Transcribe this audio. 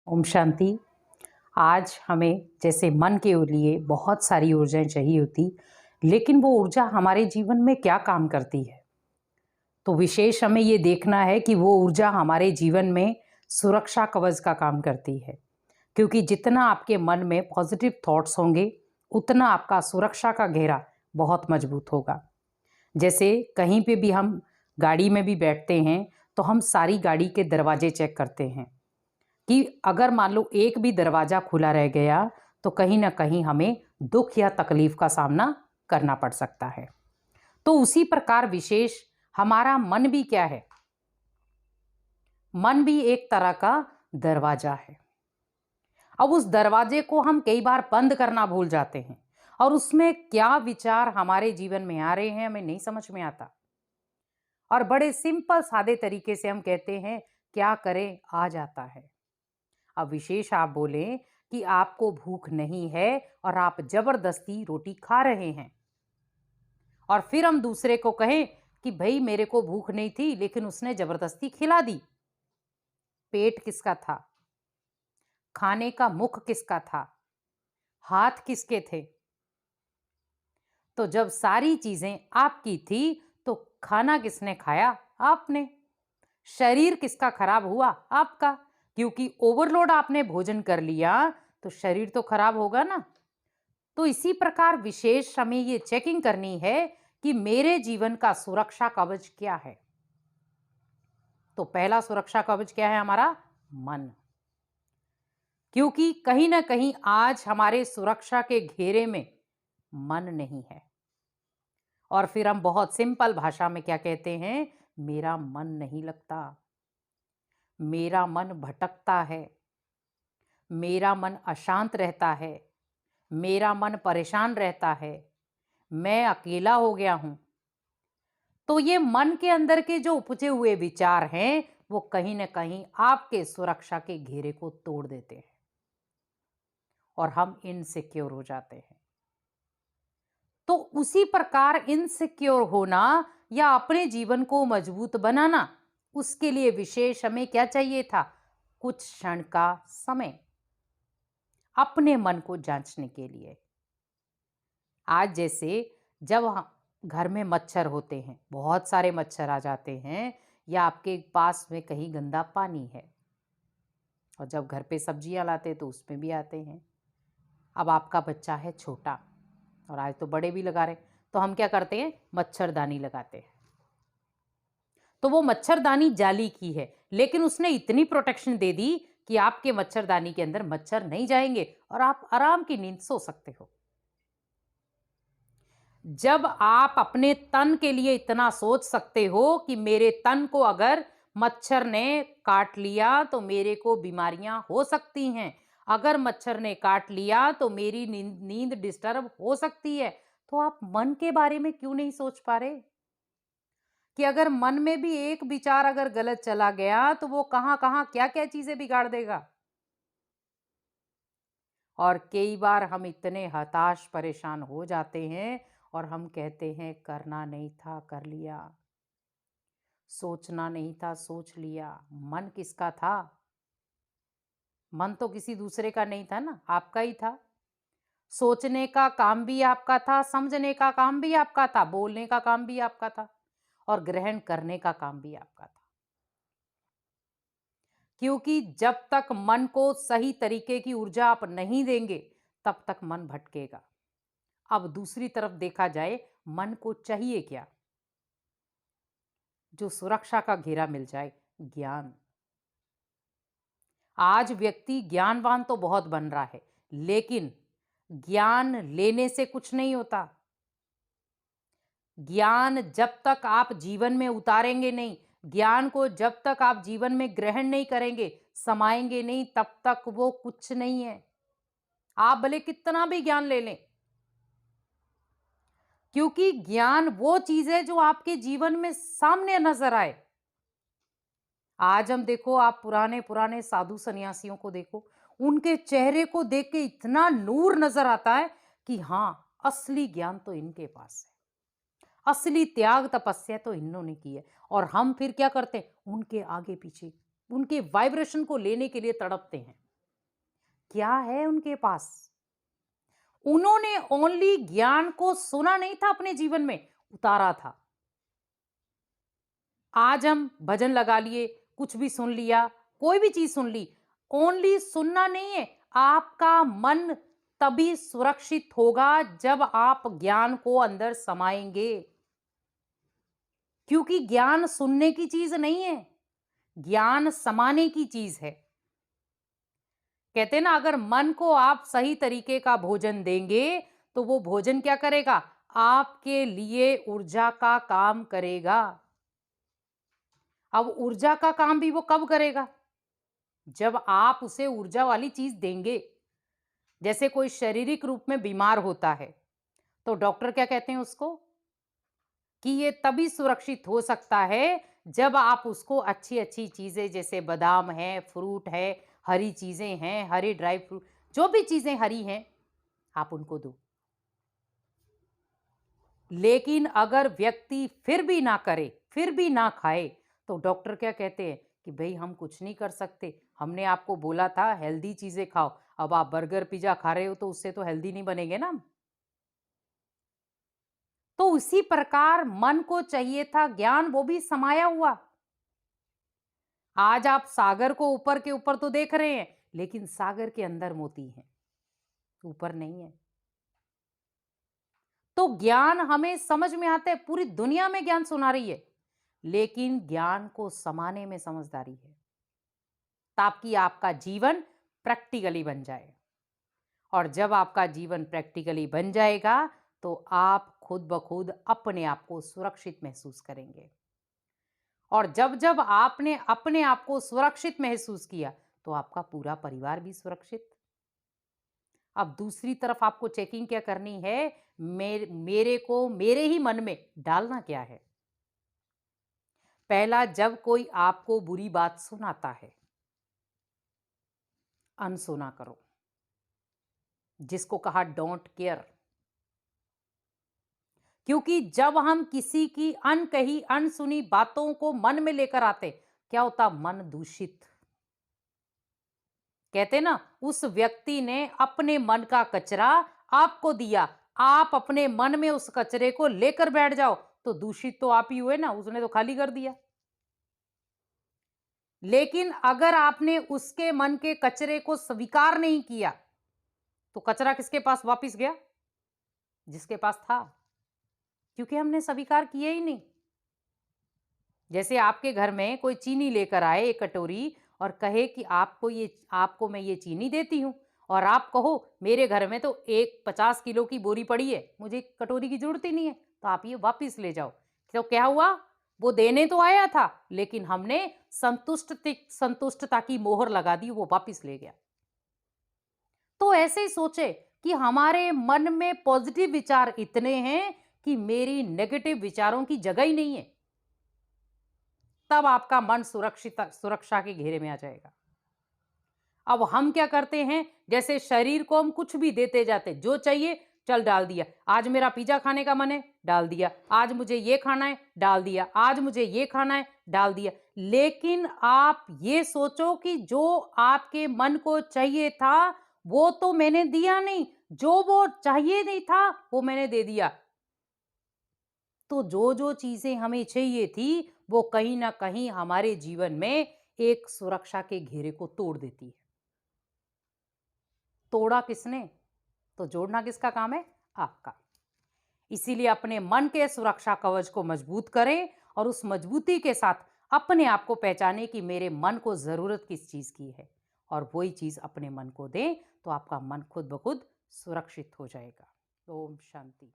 ओम शांति। आज हमें जैसे मन के लिए बहुत सारी ऊर्जाएं चाहिए होती, लेकिन वो ऊर्जा हमारे जीवन में क्या काम करती है। तो विशेष हमें ये देखना है कि वो ऊर्जा हमारे जीवन में सुरक्षा कवच का काम करती है, क्योंकि जितना आपके मन में पॉजिटिव थॉट्स होंगे उतना आपका सुरक्षा का घेरा बहुत मजबूत होगा। जैसे कहीं पे भी हम गाड़ी में भी बैठते हैं तो हम सारी गाड़ी के दरवाजे चेक करते हैं कि अगर मान लो एक भी दरवाज़ा खुला रह गया तो कहीं ना कहीं हमें दुख या तकलीफ का सामना करना पड़ सकता है। तो उसी प्रकार विशेष हमारा मन भी क्या है, मन भी एक तरह का दरवाजा है। अब उस दरवाजे को हम कई बार बंद करना भूल जाते हैं और उसमें क्या विचार हमारे जीवन में आ रहे हैं हमें नहीं समझ में आता, और बड़े सिंपल सादे तरीके से हम कहते हैं क्या करें आ जाता है। अब विशेष आप बोलें कि आपको भूख नहीं है और आप जबरदस्ती रोटी खा रहे हैं, और फिर हम दूसरे को कहें कि भाई मेरे को भूख नहीं थी लेकिन उसने जबरदस्ती खिला दी। पेट किसका था? खाने का मुख किसका था? हाथ किसके थे? तो जब सारी चीजें आपकी थी तो खाना किसने खाया? आपने। शरीर किसका खराब हुआ? आपका, क्योंकि ओवरलोड आपने भोजन कर लिया तो शरीर तो खराब होगा ना। तो इसी प्रकार विशेष हमें ये चेकिंग करनी है कि मेरे जीवन का सुरक्षा कवच क्या है। तो पहला सुरक्षा कवच क्या है? हमारा मन, क्योंकि कहीं ना कहीं आज हमारे सुरक्षा के घेरे में मन नहीं है। और फिर हम बहुत सिंपल भाषा में क्या कहते हैं? मेरा मन नहीं लगता, मेरा मन भटकता है, मेरा मन अशांत रहता है, मेरा मन परेशान रहता है, मैं अकेला हो गया हूं। तो ये मन के अंदर के जो उपजे हुए विचार हैं वो कहीं ना कहीं आपके सुरक्षा के घेरे को तोड़ देते हैं और हम इनसिक्योर हो जाते हैं। तो उसी प्रकार इनसिक्योर होना या अपने जीवन को मजबूत बनाना, उसके लिए विशेष हमें क्या चाहिए था? कुछ क्षण का समय अपने मन को जांचने के लिए। आज जैसे जब घर में मच्छर होते हैं, बहुत सारे मच्छर आ जाते हैं, या आपके पास में कहीं गंदा पानी है, और जब घर पे सब्जियां लाते तो उसमें भी आते हैं। अब आपका बच्चा है छोटा और आज तो बड़े भी लगा रहे, तो हम क्या करते हैं? मच्छरदानी लगाते हैं। तो वो मच्छरदानी जाली की है, लेकिन उसने इतनी प्रोटेक्शन दे दी कि आपके मच्छरदानी के अंदर मच्छर नहीं जाएंगे और आप आराम की नींद सो सकते हो। जब आप अपने तन के लिए इतना सोच सकते हो कि मेरे तन को अगर मच्छर ने काट लिया तो मेरे को बीमारियां हो सकती हैं, अगर मच्छर ने काट लिया तो मेरी नींद डिस्टर्ब हो सकती है, तो आप मन के बारे में क्यों नहीं सोच पा रहे कि अगर मन में भी एक विचार अगर गलत चला गया तो वो कहां कहां क्या क्या चीजें बिगाड़ देगा। और कई बार हम इतने हताश परेशान हो जाते हैं और हम कहते हैं करना नहीं था कर लिया, सोचना नहीं था सोच लिया। मन किसका था? मन तो किसी दूसरे का नहीं था ना, आपका ही था। सोचने का काम भी आपका था, समझने का काम भी आपका था, बोलने का काम भी आपका था, और ग्रहण करने का काम भी आपका था। क्योंकि जब तक मन को सही तरीके की ऊर्जा आप नहीं देंगे तब तक मन भटकेगा। अब दूसरी तरफ देखा जाए, मन को चाहिए क्या? जो सुरक्षा का घेरा मिल जाए, ज्ञान। आज व्यक्ति ज्ञानवान तो बहुत बन रहा है, लेकिन ज्ञान लेने से कुछ नहीं होता। ज्ञान जब तक आप जीवन में उतारेंगे नहीं, ज्ञान को जब तक आप जीवन में ग्रहण नहीं करेंगे, समाएंगे नहीं, तब तक वो कुछ नहीं है। आप भले कितना भी ज्ञान ले लें, क्योंकि ज्ञान वो चीज है जो आपके जीवन में सामने नजर आए। आज हम देखो, आप पुराने पुराने साधु सन्यासियों को देखो, उनके चेहरे को देख के इतना नूर नजर आता है कि हाँ, असली ज्ञान तो इनके पास है, असली त्याग तपस्या तो इन्होंने की है। और हम फिर क्या करते हैं? उनके आगे पीछे उनके वाइब्रेशन को लेने के लिए तड़पते हैं। क्या है उनके पास? उन्होंने ओनली ज्ञान को सुना नहीं था, अपने जीवन में उतारा था। आज हम भजन लगा लिए, कुछ भी सुन लिया, कोई भी चीज सुन ली, ओनली सुनना नहीं है। आपका मन तभी सुरक्षित होगा जब आप ज्ञान को अंदर समाएंगे, क्योंकि ज्ञान सुनने की चीज नहीं है, ज्ञान समाने की चीज है। कहते हैं ना, अगर मन को आप सही तरीके का भोजन देंगे तो वो भोजन क्या करेगा? आपके लिए ऊर्जा का काम करेगा। अब ऊर्जा का काम भी वो कब करेगा? जब आप उसे ऊर्जा वाली चीज देंगे। जैसे कोई शारीरिक रूप में बीमार होता है तो डॉक्टर क्या कहते हैं उसको? कि ये तभी सुरक्षित हो सकता है जब आप उसको अच्छी अच्छी चीजें, जैसे बादाम है, फ्रूट है, हरी चीजें हैं, हरी ड्राई फ्रूट, जो भी चीजें हरी हैं आप उनको दो। लेकिन अगर व्यक्ति फिर भी ना करे, फिर भी ना खाए, तो डॉक्टर क्या कहते हैं कि भाई हम कुछ नहीं कर सकते, हमने आपको बोला था हेल्दी चीजें खाओ, अब आप बर्गर पिज्जा खा रहे हो तो उससे तो हेल्दी नहीं बनेंगे ना। तो उसी प्रकार मन को चाहिए था ज्ञान, वो भी समाया हुआ। आज आप सागर को ऊपर के ऊपर तो देख रहे हैं, लेकिन सागर के अंदर मोती है, ऊपर नहीं है। तो ज्ञान हमें समझ में आता है, पूरी दुनिया में ज्ञान सुना रही है, लेकिन ज्ञान को समाने में समझदारी है, ताकि आपका जीवन प्रैक्टिकली बन जाए। और जब आपका जीवन प्रैक्टिकली बन जाएगा तो आप खुद ब खुद अपने आप को सुरक्षित महसूस करेंगे। और जब जब आपने अपने आप को सुरक्षित महसूस किया तो आपका पूरा परिवार भी सुरक्षित। अब दूसरी तरफ आपको चेकिंग क्या करनी है? मेरे को मेरे ही मन में डालना क्या है। पहला, जब कोई आपको बुरी बात सुनाता है, अनसुना करो, जिसको कहा डोंट केयर। क्योंकि जब हम किसी की अनकही अनसुनी बातों को मन में लेकर आते, क्या होता? मन दूषित। कहते ना, उस व्यक्ति ने अपने मन का कचरा आपको दिया, आप अपने मन में उस कचरे को लेकर बैठ जाओ तो दूषित तो आप ही हुए ना, उसने तो खाली कर दिया। लेकिन अगर आपने उसके मन के कचरे को स्वीकार नहीं किया तो कचरा किसके पास वापस गया? जिसके पास था, क्योंकि हमने स्वीकार किया ही नहीं। जैसे आपके घर में कोई चीनी लेकर आए एक कटोरी और कहे कि आपको मैं ये चीनी देती हूं, और आप कहो मेरे घर में तो एक 50 किलो की बोरी पड़ी है, मुझे कटोरी की जरूरत ही नहीं है, तो आप ये वापिस ले जाओ। तो क्या हुआ? वो देने तो आया था, लेकिन हमने संतुष्टता की मोहर लगा दी, वो वापिस ले गया। तो ऐसे ही सोचे कि हमारे मन में पॉजिटिव विचार इतने हैं कि मेरी नेगेटिव विचारों की जगह ही नहीं है, तब आपका मन सुरक्षा के घेरे में आ जाएगा। अब हम क्या करते हैं? जैसे शरीर को हम कुछ भी देते जाते, जो चाहिए चल डाल दिया, आज मेरा पिज्जा खाने का मन है, डाल दिया, आज मुझे ये खाना है, डाल दिया, आज मुझे ये खाना है, डाल दिया। लेकिन आप ये सोचो कि जो आपके मन को चाहिए था वो तो मैंने दिया नहीं, जो वो चाहिए नहीं था वो मैंने दे दिया। तो जो जो चीजें हमें चाहिए थी वो कहीं ना कहीं हमारे जीवन में एक सुरक्षा के घेरे को तोड़ देती है। तोड़ा किसने? तो जोड़ना किसका काम है? आपका। इसीलिए अपने मन के सुरक्षा कवच को मजबूत करें और उस मजबूती के साथ अपने आप को पहचाने कि मेरे मन को जरूरत किस चीज की है, और वही चीज अपने मन को दें तो आपका मन खुद ब खुद सुरक्षित हो जाएगा। ओम शांति।